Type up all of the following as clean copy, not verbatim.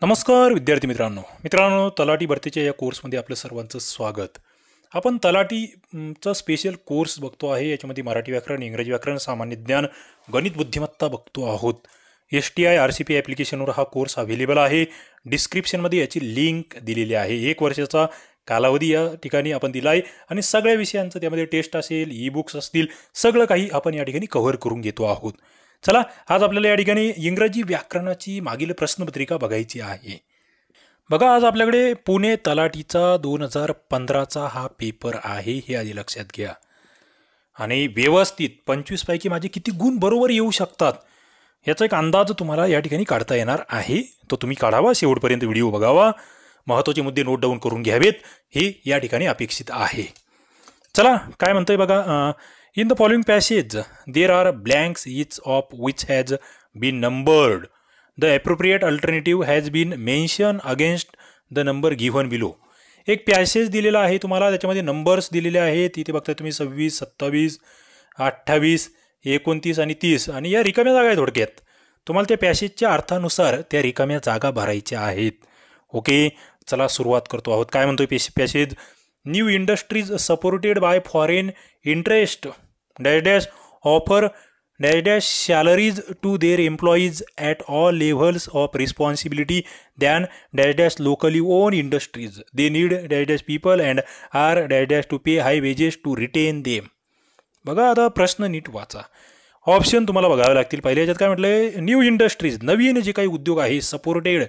नमस्कार विद्यार्थी मित्रांनो तलाठी भरतीच्या या कोर्समध्ये आपलं सर्वांचं स्वागत. आपण तलाठीचा स्पेशल कोर्स बघतो आहे. याच्यामध्ये मराठी व्याकरण, इंग्रजी व्याकरण, सामान्य ज्ञान, गणित बुद्धिमत्ता बघतो आहोत. STI RCP ॲप्लिकेशनवर हा कोर्स अवेलेबल आहे. डिस्क्रिप्शनमध्ये याची लिंक दिलेली आहे. 1 वर्षाचा कालावधी या ठिकाणी आपण दिला आहे आणि सगळ्या विषयांचं त्यामध्ये टेस्ट असेल, ई बुक्स असतील, सगळं काही आपण या ठिकाणी कव्हर करून घेतो आहोत. चला, आज आपल्याला या ठिकाणी इंग्रजी व्याकरणाची मागील प्रश्नपत्रिका बघायची आहे. बघा, आज आपल्याकडे पुणे तलाठीचा 2015चा हा पेपर आहे, हे आधी लक्षात घ्या. आणि व्यवस्थित 25 पैकी माझे किती गुण बरोबर येऊ शकतात याचा एक अंदाज तुम्हाला या ठिकाणी काढता येणार आहे. तो तुम्ही काढावा, शेवटपर्यंत व्हिडिओ बघावा, महत्त्वाचे मुद्दे नोट डाऊन करून घ्यावेत, हे या ठिकाणी अपेक्षित आहे. चला, काय म्हणतोय बघा. In the following passage, there are blanks each of which has been numbered. The appropriate alternative has been mentioned against the number given below. एक पॅसेज दिलेला आहे तुम्हाला, त्याच्यामध्ये नंबर्स दिलेले आहेत. इथे बघता तुम्ही 26, 27, 28, 29 आणि 30 आणि या रिकाम्या जागा आहेत. थोडक्यात तुम्हाला त्या पॅसेजच्या अर्थानुसार त्या रिकाम्या जागा भरायच्या आहेत. ओके, चला सुरुवात करतो आहोत. काय म्हणतोय passage? New industries supported by foreign interest dash offer dash salaries to their employees at all levels of responsibility than dash locally owned industries. They need dash people and are dash to pay high wages to retain them. बघा, आता प्रश्न नीट वाचा. Option तुम्हाला बघावे लागतील. पहिल्या याच्यात काय म्हटलंय? न्यू इंडस्ट्रीज, नवीन जे काही उद्योग आहे, सपोर्टेड,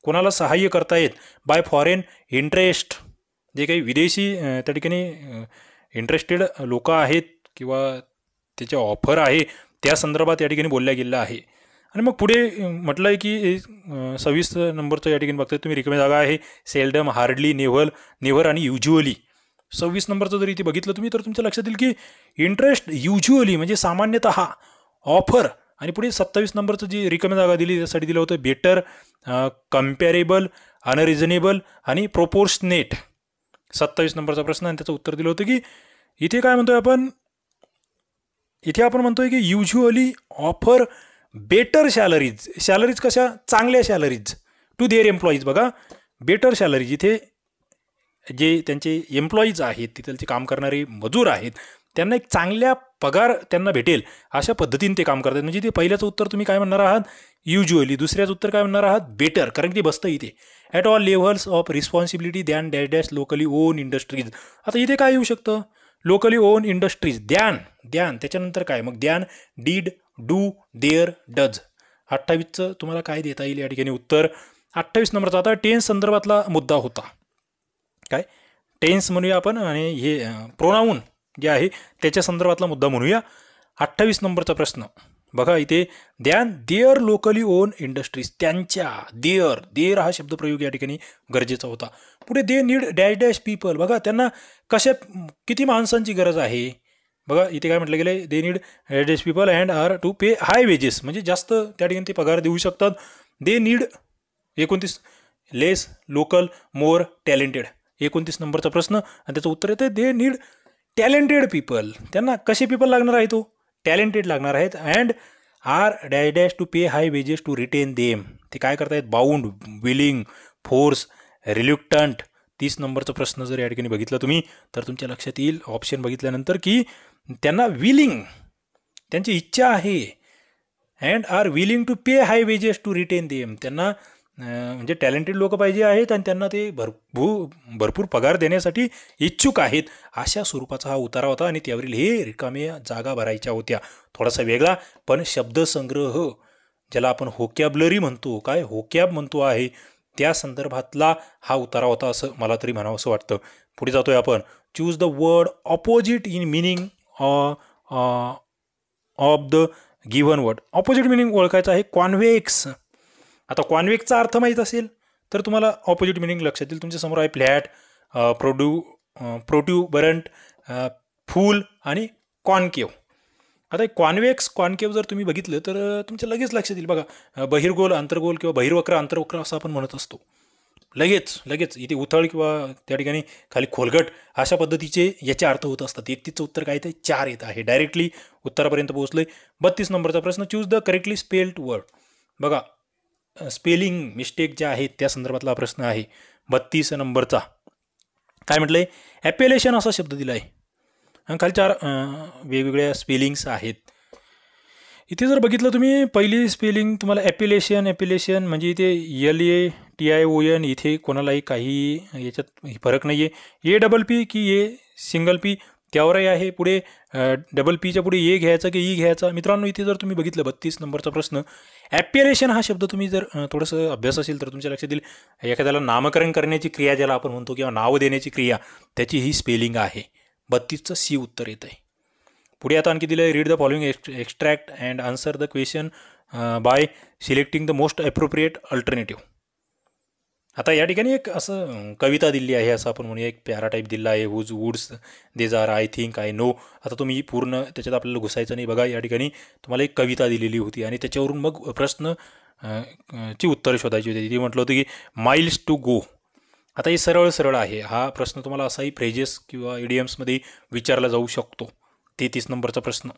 कोणाला सहाय्य करतायत, बाय फॉरेन इंटरेस्ट, जे काही विदेशी त्या ठिकाणी इंटरेस्टेड लोक आहेत किंवा त्याचे ऑफर आहे, त्या संदर्भात या ठिकाणी बोलल्या गेलेलं आहे. आणि मग पुढे म्हटलं आहे की 26 नंबरचं या ठिकाणी बघताय तुम्ही रिकामी जागा आहे. सेल्डम, हार्डली, नेव्हर आणि युज्युअली. 26 नंबरचं जर इथे बघितलं तुम्ही तर तुमच्या लक्षात येईल की इंटरेस्ट, युज्युअली म्हणजे सामान्यतः, ऑफर, आणि पुढे 27 नंबरचं जी रिकामी जागा दिली त्यासाठी दिलं होतं बेटर, कम्पॅरेबल, अनरिझनेबल आणि प्रोपोर्शनेट. 27 नंबरचा प्रश्न आणि त्याचं उत्तर दिलं होतं की इथे काय म्हणतोय आपण? इथे आपण म्हणतोय की युज्युअली ऑफर बेटर सॅलरीज कशा? चांगल्या सॅलरीज टू देअर एम्प्लॉईज. बघा, बेटर सॅलरीज, इथे जे त्यांचे एम्प्लॉईज आहेत, तिथलचे काम करणारे मजूर आहेत, त्यांना एक चांगल्या पगार त्यांना भेटेल अशा पद्धतीने ते काम करतात. म्हणजे ते पहिल्याचं उत्तर तुम्ही काय म्हणणार आहात? युज्युअली. दुसऱ्याचं उत्तर काय म्हणणार आहात? बेटर, कारण ते बसतं इथे. At all levels of responsibility than dash locally on industries. आता इथे काय येऊ शकतं? लोकली ओन इंडस्ट्रीज, द्यान, त्याच्यानंतर काय? मग द्यान, डीड, डू, देअर, डज. 28चं तुम्हाला काय देता येईल या ठिकाणी उत्तर? 28 नंबरचा आता टेन्स संदर्भातला मुद्दा होता. काय टेन्स म्हणूया आपण, आणि हे प्रोनाऊन जे आहे त्याच्या संदर्भातला मुद्दा म्हणूया. 28 नंबरचा प्रश्न बघा, इथे द्यान देअर लोकली ओन इंडस्ट्रीज, त्यांच्या, देअर हा शब्दप्रयोग या ठिकाणी गरजेचा होता. पुढे दे नीड डॅश पीपल, बघा त्यांना किती माणसांची गरज आहे. बघा इथे काय म्हटलं गेलं? They need dash people and are to pay high wages, म्हणजे जास्त त्या ठिकाणी ते पगार देऊ शकतात. They need 29 less, local, more, talented. 29 नंबरचा प्रश्न आणि त्याचं उत्तर येतं दे नीड टॅलेंटेड पीपल. त्यांना कसे पीपल लागणार आहे? तो टॅलेंटेड लागणार आहेत. And are dash to pay high wages to retain them. ते काय करतायत? Bound, willing, force, रिल्युक्टंट. 30 नंबरचा प्रश्न जर या ठिकाणी बघितला तुम्ही तर तुमच्या लक्षात येईल ऑप्शन बघितल्यानंतर की त्यांना विलिंग, त्यांची इच्छा आहे. And are willing to pay high wages to retain them. त्यांना म्हणजे टॅलेंटेड लोक पाहिजे आहेत आणि त्यांना ते भरपूर पगार देण्यासाठी इच्छुक आहेत, अशा स्वरूपाचा हा उतारा होता. आणि त्यावरील हे रिकाम्या जागा भरायच्या होत्या. थोडासा वेगळा पण शब्दसंग्रह, ज्याला आपण होकॅबलरी म्हणतो, काय होकॅब म्हणतो आहे, त्या संदर्भातला हा उतारा होता, असं मला तरी म्हणावं असं वाटतं. पुढे जातोय आपण. Choose the word opposite in meaning of the given word. Opposite meaning ओळखायचं आहे. कॉन्व्हेक्स. आता कॉन्व्हेक्सचा अर्थ माहीत असेल तर तुम्हाला ऑपोजिट मिनिंग लक्षात येईल. तुमच्यासमोर आहे फ्लॅट, प्रोट्यूबरंट, फूल आणि कॉन्केव. आता कॉन्केव जर तुम्ही बघितलं तर तुमच्या लगेच लक्षात येईल. बघा, बहिर्गोल, अंतर्गोल किंवा बहिर्वक्र, अंतर्वक्र असं आपण म्हणत असतो. लगेच इथे उथळ किंवा त्या ठिकाणी खाली खोलगट अशा पद्धतीचे याचे अर्थ होत असतात. 31चं उत्तर काय ते 4 येत आहे. डायरेक्टली उत्तरापर्यंत पोहोचलोय. 32 नंबरचा प्रश्न. Choose the correctly spelled word. बघा, स्पेलिंग मिस्टेक ज्या आहेत त्या संदर्भातला हा प्रश्न आहे 32 नंबरचा. काय म्हटलं आहे? ॲपेलेशन असा शब्द दिला आहे आणि खाली 4 वेगवेगळ्या स्पेलिंग्स आहेत. इथे जर बघितलं तुम्ही पहिली स्पेलिंग तुम्हाला ॲपिलेशन म्हणजे इथे LATION, इथे कोणालाही काही याच्यात फरक नाही आहे. APP की सिंगल पी त्यावरही आहे. पुढे डबल पीच्या पुढे ए घ्यायचा की ई घ्यायचा. मित्रांनो इथे जर तुम्ही बघितलं 32 नंबरचा प्रश्न, ॲपिलेशन हा शब्द तुम्ही जर थोडंसं अभ्यास असेल तर तुमच्या लक्षात येईल. एखाद्याला नामकरण करण्याची क्रिया ज्याला आपण म्हणतो किंवा नाव देण्याची क्रिया, त्याची ही स्पेलिंग आहे. 32चं सी उत्तर येत आहे. पुढे आता आणखी दिलं आहे, read the following extract and answer the question by selecting the most appropriate alternative. आता या ठिकाणी एक असं कविता दिली आहे, असं आपण म्हणूया, एक पॅराटाईप दिला आहे. Words these are, I think, I know. आता तुम्ही पूर्ण त्याच्यात आपल्याला घुसायचं नाही. बघा या ठिकाणी तुम्हाला एक कविता दिलेली होती आणि त्याच्यावरून मग प्रश्न ची उत्तरं शोधायची होती. ती म्हटलं होतं की माइल्स टू गो. आता हे सरळ आहे. हा प्रश्न तुम्हाला असाही फ्रेजेस किंवा इडियम्समध्ये विचारला जाऊ शकतो. 33 नंबरचा प्रश्न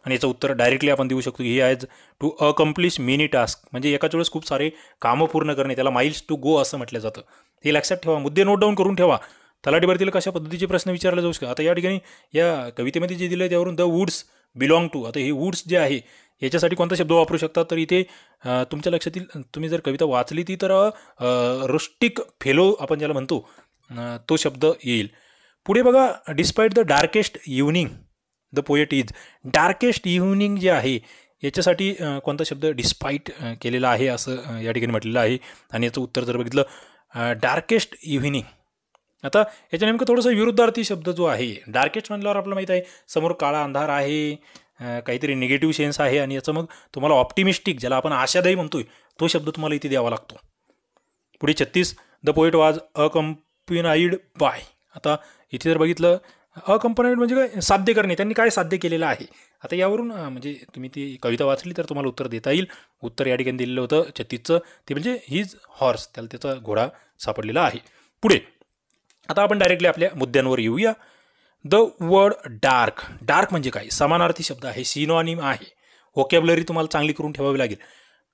आणि याचं उत्तर डायरेक्टली आपण देऊ शकतो की ही as to accomplish many task, म्हणजे एकाच वेळेस खूप सारे कामं पूर्ण करणे, त्याला माइल्स टू गो असं म्हटलं जातं. हे लक्षात ठेवा, मुद्दे नोट डाऊन करून ठेवा. तलाठी भरतीला कशा पद्धतीचे प्रश्न विचारले जाऊ शकतात. आता या ठिकाणी या कवितेमध्ये जे दिलं आहे त्यावरून द वुड्स बिलॉंग टू. आता हे वुड्स जे आहे याच्यासाठी कोणता शब्द वापरू शकतात, तर इथे तुमच्या लक्षात येईल, तुम्ही जर कविता वाचली ती तर रुस्टिक फेलो आपण ज्याला म्हणतो तो शब्द येईल. पुढे बघा, despite the darkest evening the poet is. Darkest evening जे आहे याच्यासाठी कोणता शब्द डिस्पाईट केलेला आहे असं या ठिकाणी म्हटलेलं आहे. आणि याचं उत्तर जर बघितलं डार्केस्ट इव्हनिंग. आता याच्या नेमकं थोडंसं विरुद्धार्थी शब्द जो आहे, डार्केस्ट म्हटल्यावर आपल्याला माहीत आहे समोर काळा अंधार आहे, काहीतरी निगेटिव्ह सेन्स आहे, आणि याचं मग तुम्हाला ऑप्टिमिस्टिक ज्याला आपण आशादायी म्हणतोय तो शब्द तुम्हाला इथे द्यावा लागतो. पुढे 36 द पोएट वॉज अकम्पनाईड बाय. आता इथे जर बघितलं अकम्पनाईड म्हणजे काय, साध्य करणे, त्यांनी काय साध्य केलेलं आहे. आता यावरून म्हणजे तुम्ही ती कविता वाचली तर तुम्हाला उत्तर देता येईल. उत्तर या ठिकाणी दिलेलं होतं 36चं, ते म्हणजे हिज हॉर्स, त्याला त्याचा घोडा सापडलेला आहे. पुढे आता आपण डायरेक्टली आपल्या मुद्द्यांवर येऊया. The word dark. डार्क म्हणजे काय, समानार्थी शब्द आहे, सिनोनिम आहे. व्होकॅब्युलरी तुम्हाला चांगली करून ठेवावी लागेल.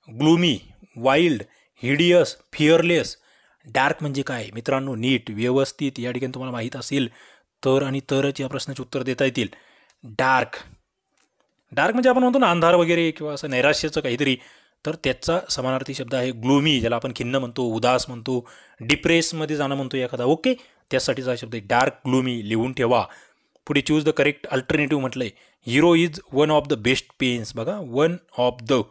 Gloomy, wild, hideous, fearless. Dark म्हणजे काय मित्रांनो, नीट व्यवस्थित या ठिकाणी तुम्हाला माहीत असेल तर आणि तरच या प्रश्नाचे उत्तर देता येतील. डार्क म्हणजे आपण म्हणतो ना अंधार वगैरे किंवा असं नैराश्याचं काहीतरी, तर त्याचा समानार्थी शब्द आहे ग्लूमी, ज्याला आपण खिन्न म्हणतो, उदास म्हणतो, डिप्रेसमध्ये जाणं म्हणतो एखादा. ओके, त्यासाठीचा शब्द आहे डार्क, ग्लूमी, लिहून ठेवा. पुढे चूज द करेक्ट अल्टरनेटिव्ह म्हटलं आहे. Hero is one of the best pens. बघा, वन ऑफ द,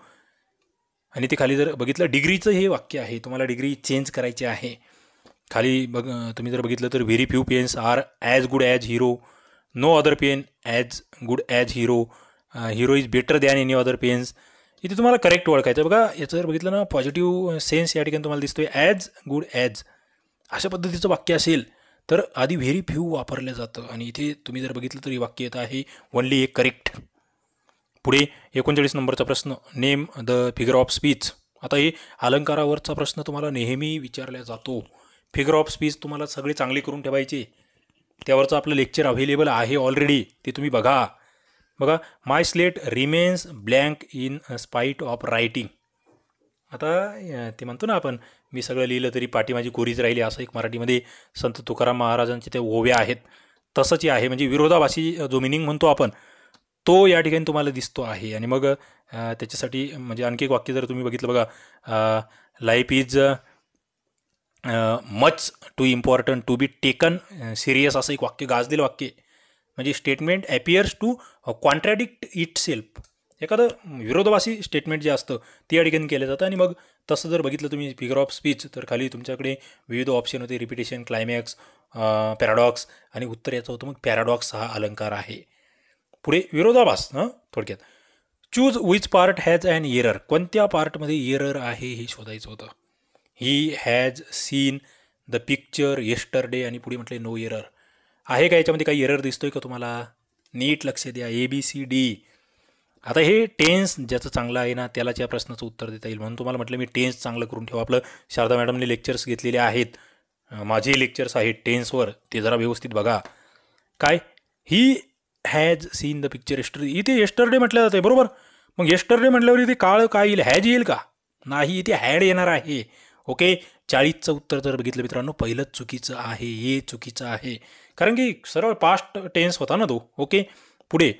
आणि ते खाली जर बघितलं डिग्रीचं हे वाक्य आहे, तुम्हाला डिग्री चेंज करायची आहे. खाली तुम्ही जर बघितलं तर very few pens are as good as Hero, no other pen as good as Hero, Hero is better than any other pens. इथे तुम्हाला करेक्ट ओळखायचं. बघा याचं जर बघितलं ना, पॉझिटिव्ह सेन्स या ठिकाणी तुम्हाला दिसतोय, ॲज गुड ॲज अशा पद्धतीचं वाक्य असेल तर आधी व्हेरी फ्यू वापरलं जातं, आणि इथे तुम्ही जर बघितलं तर हे वाक्य येतं आहे ओनली एक करेक्ट. पुढे 39 नंबरचा प्रश्न, name the figure of speech. आता हे अलंकारावरचा प्रश्न तुम्हाला नेहमी विचारला जातो. फिगर ऑफ स्पीच तुम्हाला सगळे चांगले करून ठेवायचे. त्यावरचं आपलं लेक्चर अव्हेलेबल आहे ऑलरेडी, ते तुम्ही बघा. My slate remains blank in spite of writing. आता ते म्हणतो ना आपण, मी सगळं लिहिलं तरी पाठी माझी कोरीच राहिली, असं एक मराठीमध्ये संत तुकाराम महाराजांचे ते ओव्या आहेत, तसंच आहे. म्हणजे विरोधाभासी जो मिनिंग म्हणतो आपण तो या ठिकाणी तुम्हाला दिसतो आहे. आणि मग त्याच्यासाठी म्हणजे आणखी एक वाक्य जर तुम्ही बघितलं, बघा, life is much too important to be taken serious, असं एक वाक्य, गाजलेलं वाक्य. म्हणजे statement appears to contradict itself. एखादं विरोधाभासी स्टेटमेंट जे असतं ते या ठिकाणी केलं जातं. आणि मग तसं जर बघितलं तुम्ही फिगर ऑफ स्पीच, तर खाली तुमच्याकडे विविध ऑप्शन होते, रिपिटेशन, क्लायमॅक्स, पॅराडॉक्स, आणि उत्तर याचं होतं मग पॅराडॉक्स हा अलंकार आहे. पुढे विरोधाभास. थोडक्यात choose which part has an error. कोणत्या पार्टमध्ये एरर आहे हे शोधायचं होतं. He has seen the picture yesterday, आणि पुढे म्हटले नो एरर. आहे का याच्यामध्ये काही एरर दिसतोय का तुम्हाला? नीट लक्ष द्या. ABCD. आता हे टेन्स ज्याचं चांगलं आहे ना त्यालाच या प्रश्नाचं उत्तर देता येईल, म्हणून तुम्हाला म्हटलं मी टेन्स चांगलं करून ठेवा. आपलं शारदा मॅडमने लेक्चर्स घेतलेले आहेत, माझे लेक्चर्स आहेत टेन्सवर, ते जरा व्यवस्थित बघा. काय, ही has seen the picture yesterday, इथे येस्टरडे म्हटलं जातं आहे बरोबर. मग येस्टरडे म्हटल्यावर इथे काळ काय येईल, हॅज येईल का? नाही, इथे हॅड येणार आहे. ओके, 40चं उत्तर जर बघितलं मित्रांनो, पहिलंच चुकीचं आहे, हे चुकीचं आहे. कारण की सरळ पास्ट टेन्स होता ना तो. ओके, पुढे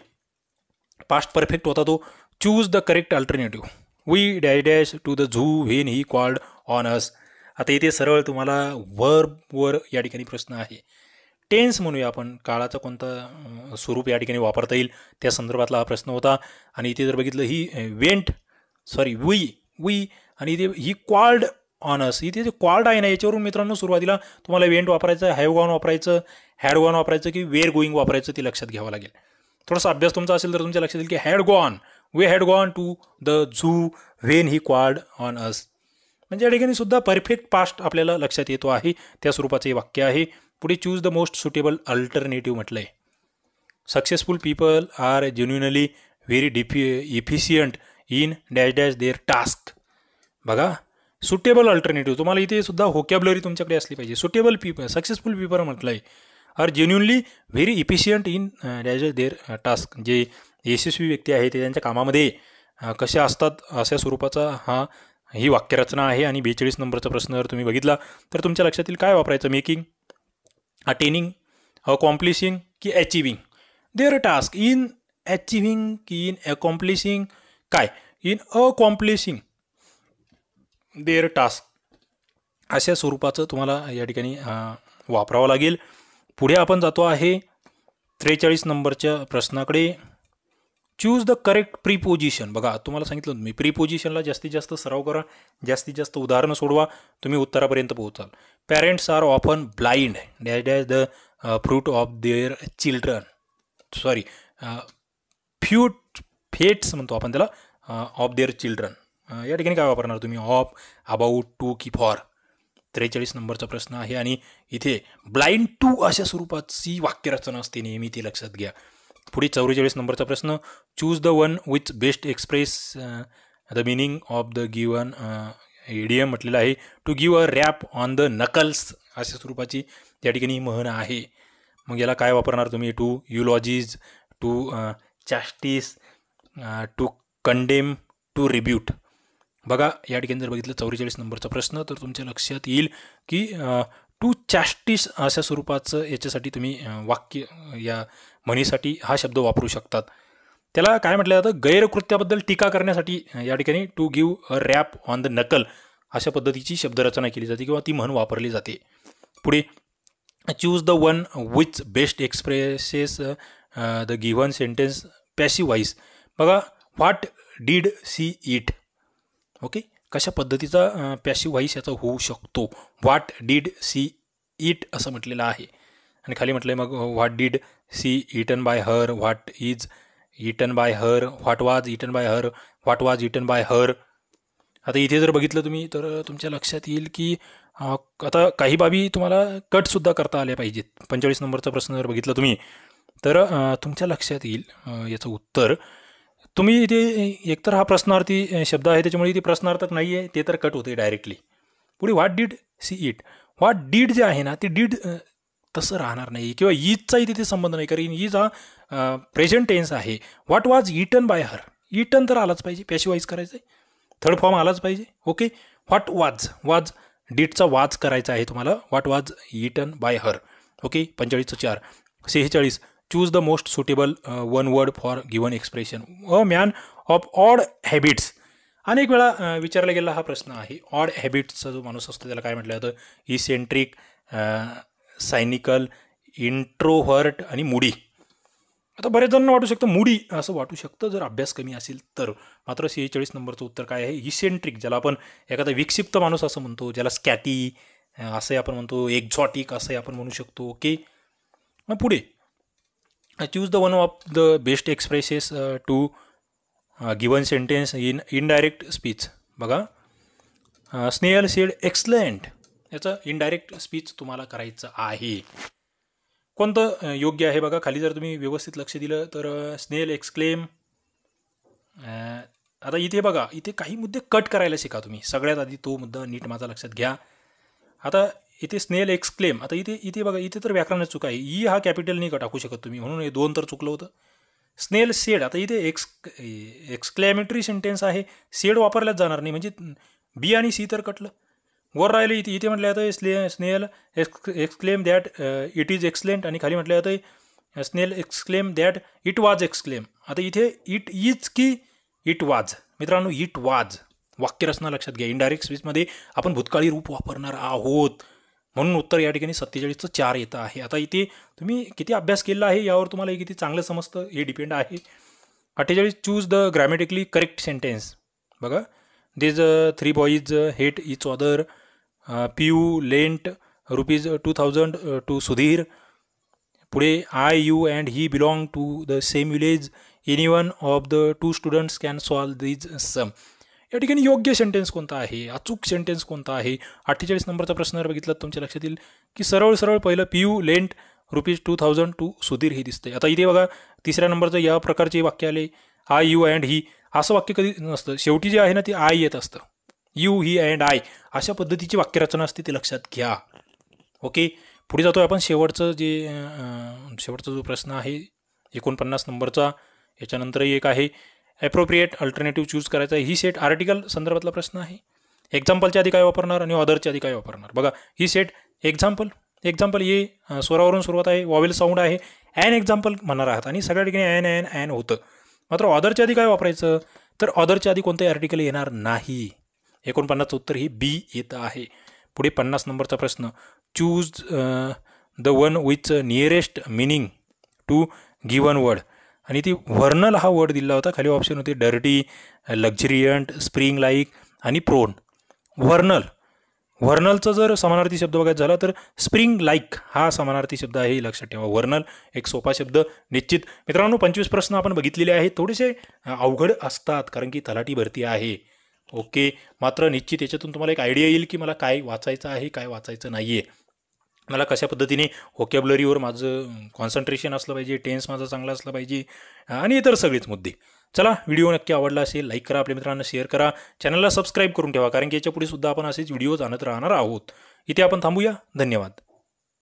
पास्ट परफेक्ट होता तो. Choose the correct alternative. We dash dash to the zoo when he called on us. आता इथे सरळ तुम्हाला वर्बवर या ठिकाणी प्रश्न आहे. टेन्स म्हणूया आपण, काळाचा कोणता स्वरूप या ठिकाणी वापरता येईल त्या संदर्भातला हा प्रश्न होता. आणि इथे जर बघितलं ही वी आणि इथे ही कॉल्ड ऑन अस. इथे जे कॉल्ड आहे ना, याच्यावरून मित्रांनो सुरुवातीला तुम्हाला वेंट वापरायचं, हॅव गॉन वापरायचं, हॅड गॉन वापरायचं की वेअर गोईंग वापरायचं ते लक्षात घ्यावं लागेल. थोडासा अभ्यास तुमचा असेल तर तुमच्या लक्षात येईल की had gone, we had gone to the zoo when he called on us. म्हणजे या ठिकाणी सुद्धा परफेक्ट पास्ट आपल्याला लक्षात येतो आहे, त्या स्वरूपाचे वाक्य आहे. पुढे choose the most suitable alternative म्हटलं आहे. Successful people are genuinely very efficient in dash dash their task. बघा, सुटेबल अल्टरनेटिव्ह तुम्हाला इथे सुद्धा व्होकॅब्युलरी तुमच्याकडे असली पाहिजे. सुटेबल पीपल, सक्सेसफुल पीपल म्हटलं आहे, are genuinely very efficient in dash dash their task. जे यशस्वी व्यक्ती आहे ते त्यांच्या कामामध्ये कसे असतात अशा स्वरूपाचा ही वाक्यरचना आहे. आणि 42 नंबरचा प्रश्न जर तुम्ही बघितला तर तुमच्या लक्षात येईल काय वापरायचं. मेकिंग, अटेनिंग, अकॉम्प्लिशिंग की achieving their task. In achieving की इन अकॉम्प्लिशिंग, काय इन अकॉम्प्लिशिंग देअर टास्क, अशा स्वरूपाचं तुम्हाला या ठिकाणी वापरावं लागेल. पुढे आपण जातो आहे 43 नंबरच्या प्रश्नाकडे. Choose the correct preposition. बघा, तुम्हाला सांगितलं तुम्ही प्रीपोजिशनला जास्तीत जास्त सराव करा, जास्तीत जास्त उदाहरणं सोडवा, तुम्ही उत्तरापर्यंत पोहोचाल. Parents are often blind dash dash the fruit of their children. Sorry, faults म्हणतो आपण त्याला, ऑफ देअर चिल्ड्रन. या ठिकाणी काय वापरणार तुम्ही, ऑफ, अबाउट, टू की फॉर. 43 नंबरचा प्रश्न आहे. आणि इथे ब्लाइंड टू अशा स्वरूपाची वाक्यरचना असते नेहमी, ते लक्षात घ्या. पुढे 44 नंबरचा प्रश्न. Choose the one which best express the meaning of the given idiom म्हटलेलं आहे. To give a rap on the knuckles, अशा स्वरूपाची त्या ठिकाणी म्हण आहे. मग याला काय वापरणार तुम्ही, to eulogise, to chastise, to condemn, to rebut. बघा, या ठिकाणी जर बघितलं 44 नंबरचा प्रश्न तर तुमच्या लक्षात येईल की टू चॅस्टिस अशा स्वरूपाचं याच्यासाठी तुम्ही वाक्य, या म्हणीसाठी हा शब्द वापरू शकतात. त्याला काय म्हटलं जातं, गैरकृत्याबद्दल टीका करण्यासाठी या ठिकाणी to give a rap on the knuckle अशा पद्धतीची शब्दरचना केली जाते किंवा ती म्हण वापरली जाते. पुढे choose the one which best expresses the given sentence passive voice. बघा, what did C it. Okay, कशा पद्धतीचा पॅसिव्ह व्हॉइस याचा होऊ शकतो. व्हॉट डीड सी इट असं म्हटलेलं आहे. आणि खाली म्हटलं आहे मग what did she eaten by her, what is eaten by her, what was eaten by her, what was eaten by her. आता इथे जर बघितलं तुम्ही तर तुमच्या लक्षात येईल की आता काही बाबी तुम्हाला कटसुद्धा करता आल्या पाहिजेत. 45 नंबरचा प्रश्न जर बघितला तुम्ही तर तुमच्या लक्षात येईल याचं उत्तर. तुम्ही इथे एकतर हा प्रश्नार्थी शब्द आहे त्याच्यामुळे इथे प्रश्नार्थक नाही आहे, ते तर कट होते डायरेक्टली. पुढे what did C eat, what did जे आहे ना ते डीड तसं राहणार नाही किंवा ईजचाही तिथे संबंध नाही, कारण ईज हा प्रेझेंट टेन्स आहे. What was eaten by her, eaten तर आलाच पाहिजे, पॅसिव्ह करायचं आहे, थर्ड फॉर्म आलाच पाहिजे. ओके, व्हॉट वाज डीडचा वाज करायचा आहे तुम्हाला, what was eaten by her. Okay, 45/4. 46. Choose the most suitable one word for given expression. A man of odd habits. अनेक वेळा विचारला गेलेला हा प्रश्न आहे. ऑड हॅबिट्सचा जो माणूस असतो त्याला काय म्हटलं जातं, इसेंट्रिक, सायनिकल, इंट्रोव्हर्ट आणि मुडी. आता बरेच जणांना वाटू शकतं मुडी असं वाटू शकतं जर अभ्यास कमी असेल तर. मात्र 46 नंबरचं उत्तर काय आहे, इसेंट्रिक, ज्याला आपण एखादा विक्षिप्त माणूस असं म्हणतो, ज्याला स्कॅटी असंही आपण म्हणतो, एक्झॉटिक असंही आपण म्हणू शकतो. ओके, मग पुढे choose the one of the best expresses to given sentence in indirect speech. बघा, स्नेहल सेड एक्सलंट, याचं इनडायरेक्ट स्पीच तुम्हाला करायचं आहे. कोणतं योग्य आहे बघा, खाली जर तुम्ही व्यवस्थित लक्ष दिलं तर स्नेल एक्सक्लेम. आता इथे बघा, इथे काही मुद्दे कट करायला शिका तुम्ही. सगळ्यात आधी तो मुद्दा नीट माझा लक्षात घ्या. आता इथे स्नेल एक्सक्लेम, आता इथे बघा, इथे तर व्याकरणात चुका आहे. ई हा कॅपिटल नाही टाकू शकत तुम्ही, म्हणून हे 2 तर चुकलं होतं. स्नेल सेड, आता इथे एक्सक्लॅमेटरी सेंटेन्स आहे, सेड वापरल्याच जाणार नाही, म्हणजे बी आणि सी तर कटलं. वर राहिलं इथे म्हटलं जातं स्नेल exclaim that it is excellent, आणि खाली म्हटलं जातं स्नेल एक्सक्लेम दॅट इट वाज एक्सक्लेम. आता इथे इट इज की इट वाज? मित्रांनो, इट वाज वाक्यरचना लक्षात घ्या. इनडायरेक्ट स्पीचमध्ये आपण भूतकाळी रूप वापरणार आहोत, म्हणून उत्तर या ठिकाणी 47चं 4 येतं आहे. आता इथे तुम्ही किती अभ्यास केला आहे यावर तुम्हाला किती चांगलं समजतं हे डिपेंड आहे. 48 choose the grammatically correct sentence. बघा, these 3 boys hate each other. Piyu lent ₹2000 to Sudhir. पुढे I you and he belong to the same village. Any one of the 2 students can solve these sum. या ठिकाणी योग्य sentence कोणता आहे, अचूक sentence कोणता आहे? 48 नंबरचा प्रश्न जर बघितला तुमच्या लक्षात येईल की सरळ पहिलं पियू लेंट ₹2000 टू सुधीर हे दिसते. आता इथे बघा, तिसऱ्या नंबरचं या प्रकारचे वाक्य आले, आय यू अँड ही. असं वाक्य कधी नसतं, शेवटी जे आहे ना ते आय येत असतं. यू ही अँड आय अशा पद्धतीची वाक्यरचना असते, ते लक्षात घ्या. ओके, पुढे जातो आपण. शेवटचा जो प्रश्न आहे 49 नंबरचा, याच्यानंतरही एक आहे ॲप्रोप्रिएट अल्टरनेटिव्ह चूज करायचा आहे. ही सेट आर्टिकल संदर्भातला प्रश्न आहे. एक्झाम्पलच्या आधी काय वापरणार आणि ऑदरच्या आधी काय वापरणार? बघा, ही सेट एक्झाम्पल ये स्वरावरून सुरुवात आहे, वॉवेल साऊंड आहे, ॲन एक्झाम्पल म्हणणार आहात आणि सगळ्या ठिकाणी ॲन होतं. मात्र ऑदरच्या आधी काय वापरायचं? तर ऑदरच्या आधी कोणतंही आर्टिकल येणार नाही. 49चं उत्तर ही बी येतं आहे. पुढे 50 नंबरचा प्रश्न, choose the one which nearest meaning to given word. आणि ती व्हर्नल हा वर्ड दिला होता. खाली ऑप्शन होते डर्टी, लक्झरियंट, स्प्रिंग लाईक आणि प्रोन. व्हर्नलचा जर समानार्थी शब्द बघायचा झाला तर स्प्रिंग लाईक हा समानार्थी शब्द आहे, लक्षात ठेवा. व्हर्नल एक सोपा शब्द निश्चित. मित्रांनो, 25 प्रश्न आपण बघितलेले आहेत. थोडेसे अवघड असतात कारण की तलाठी भरती आहे. ओके, मात्र निश्चित याच्यातून तुम्हाला एक आयडिया येईल की मला काय वाचायचं आहे, काय वाचायचं नाही आहे, मला कशा पद्धतीने व्होकॅब्युलरीवर माझं कॉन्सन्ट्रेशन असलं पाहिजे, टेन्स माझं चांगलं असलं पाहिजे आणि इतर सगळेच मुद्दे. चला, व्हिडिओ नक्की आवडला असेल लाईक करा, आपल्या मित्रांना शेअर करा, चॅनलला सबस्क्राईब करून ठेवा, कारण की याच्या पुढे सुद्धा आपण असेच व्हिडिओज आणत राहणार आहोत. इथे आपण थांबूया. धन्यवाद.